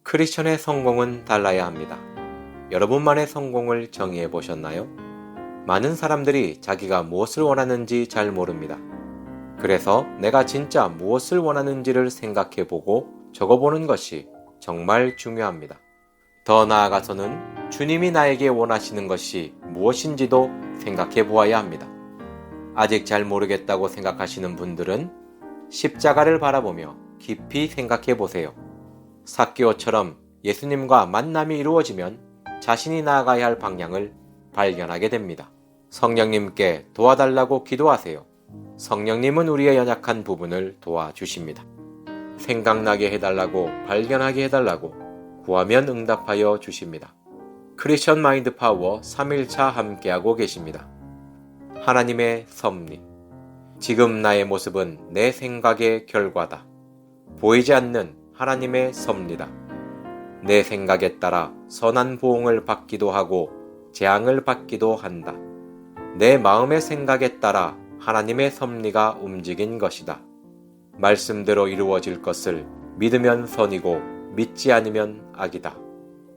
크리스천의 성공은 달라야 합니다. 여러분만의 성공을 정의해 보셨나요? 많은 사람들이 자기가 무엇을 원하는지 잘 모릅니다. 그래서 내가 진짜 무엇을 원하는지를 생각해 보고 적어보는 것이 정말 중요합니다. 더 나아가서는 주님이 나에게 원하시는 것이 무엇인지도 생각해 보아야 합니다. 아직 잘 모르겠다고 생각하시는 분들은 십자가를 바라보며 깊이 생각해 보세요. 삭개오처럼 예수님과 만남이 이루어지면 자신이 나아가야 할 방향을 발견하게 됩니다. 성령님께 도와달라고 기도하세요. 성령님은 우리의 연약한 부분을 도와주십니다. 생각나게 해달라고, 발견하게 해달라고 구하면 응답하여 주십니다. 크리스천 마인드 파워 3일차 함께하고 계십니다. 하나님의 섭리. 지금 나의 모습은 내 생각의 결과다. 보이지 않는 하나님의 섭리다. 내 생각에 따라 선한 보응을 받기도 하고 재앙을 받기도 한다. 내 마음의 생각에 따라 하나님의 섭리가 움직인 것이다. 말씀대로 이루어질 것을 믿으면 선이고 믿지 않으면 악이다.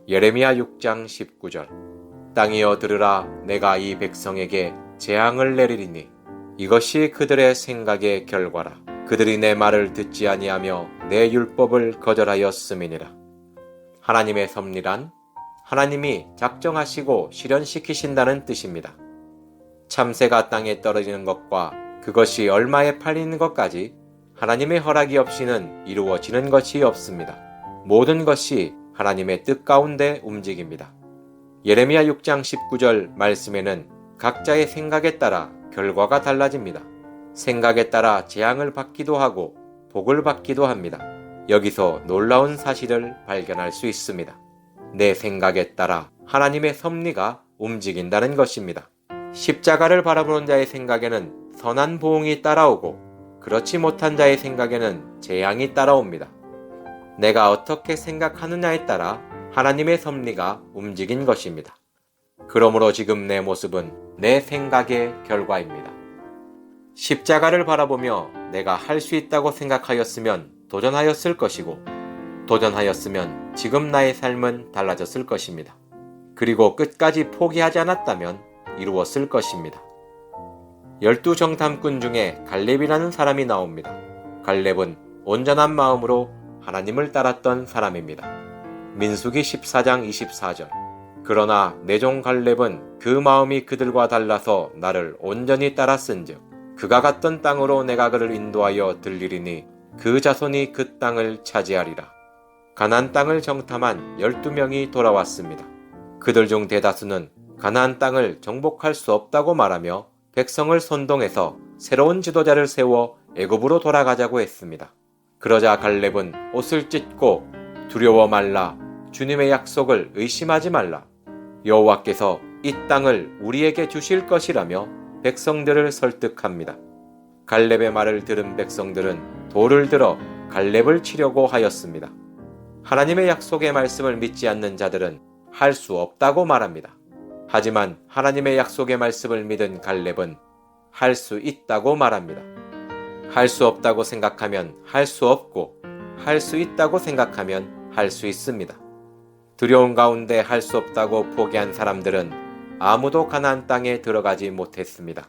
예레미야 6장 19절. 땅이여 들으라, 내가 이 백성에게 재앙을 내리리니 이것이 그들의 생각의 결과라. 그들이 내 말을 듣지 아니하며 내 율법을 거절하였음이니라. 하나님의 섭리란 하나님이 작정하시고 실현시키신다는 뜻입니다. 참새가 땅에 떨어지는 것과 그것이 얼마에 팔리는 것까지 하나님의 허락이 없이는 이루어지는 것이 없습니다. 모든 것이 하나님의 뜻 가운데 움직입니다. 예레미야 6장 19절 말씀에는 각자의 생각에 따라 결과가 달라집니다. 생각에 따라 재앙을 받기도 하고 복을 받기도 합니다. 여기서 놀라운 사실을 발견할 수 있습니다. 내 생각에 따라 하나님의 섭리가 움직인다는 것입니다. 십자가를 바라보는 자의 생각에는 선한 보응이 따라오고 그렇지 못한 자의 생각에는 재앙이 따라옵니다. 내가 어떻게 생각하느냐에 따라 하나님의 섭리가 움직인 것입니다. 그러므로 지금 내 모습은 내 생각의 결과입니다. 십자가를 바라보며 내가 할 수 있다고 생각하였으면 도전하였을 것이고 도전하였으면 지금 나의 삶은 달라졌을 것입니다. 그리고 끝까지 포기하지 않았다면 이루었을 것입니다. 12정탐꾼 중에 갈렙이라는 사람이 나옵니다. 갈렙은 온전한 마음으로 하나님을 따랐던 사람입니다. 민수기 14장 24절. 그러나 내 종 갈렙은 그 마음이 그들과 달라서 나를 온전히 따랐은즉 그가 갔던 땅으로 내가 그를 인도하여 들리리니 그 자손이 그 땅을 차지하리라. 가나안 땅을 정탐한 12명이 돌아왔습니다. 그들 중 대다수는 가나안 땅을 정복할 수 없다고 말하며 백성을 선동해서 새로운 지도자를 세워 애굽으로 돌아가자고 했습니다. 그러자 갈렙은 옷을 찢고 두려워 말라, 주님의 약속을 의심하지 말라, 여호와께서 이 땅을 우리에게 주실 것이라며 백성들을 설득합니다. 갈렙의 말을 들은 백성들은 돌을 들어 갈렙을 치려고 하였습니다. 하나님의 약속의 말씀을 믿지 않는 자들은 할 수 없다고 말합니다. 하지만 하나님의 약속의 말씀을 믿은 갈렙은 할 수 있다고 말합니다. 할 수 없다고 생각하면 할 수 없고 할 수 있다고 생각하면 할 수 있습니다. 두려움 가운데 할 수 없다고 포기한 사람들은 아무도 가나안 땅에 들어가지 못했습니다.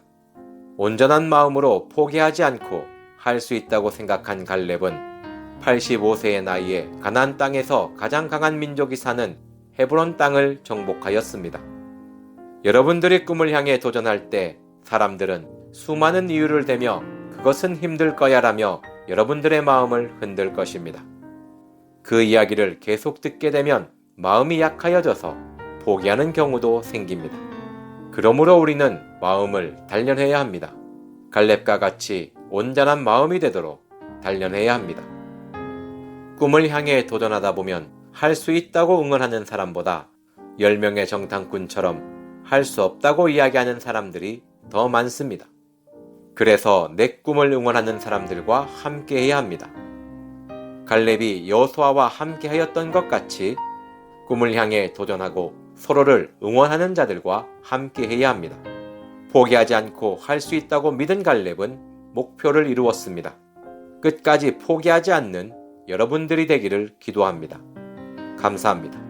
온전한 마음으로 포기하지 않고 할 수 있다고 생각한 갈렙은 85세의 나이에 가나안 땅에서 가장 강한 민족이 사는 헤브론 땅을 정복하였습니다. 여러분들이 꿈을 향해 도전할 때 사람들은 수많은 이유를 대며 그것은 힘들 거야 라며 여러분들의 마음을 흔들 것입니다. 그 이야기를 계속 듣게 되면 마음이 약하여져서 포기하는 경우도 생깁니다. 그러므로 우리는 마음을 단련해야 합니다. 갈렙과 같이 온전한 마음이 되도록 단련해야 합니다. 꿈을 향해 도전하다 보면 할 수 있다고 응원하는 사람보다 10명의 정탐꾼처럼 할 수 없다고 이야기하는 사람들이 더 많습니다. 그래서 내 꿈을 응원하는 사람들과 함께 해야 합니다. 갈렙이 여호수아와 함께 하였던 것 같이 꿈을 향해 도전하고 서로를 응원하는 자들과 함께 해야 합니다. 포기하지 않고 할 수 있다고 믿은 갈렙은 목표를 이루었습니다. 끝까지 포기하지 않는 여러분들이 되기를 기도합니다. 감사합니다.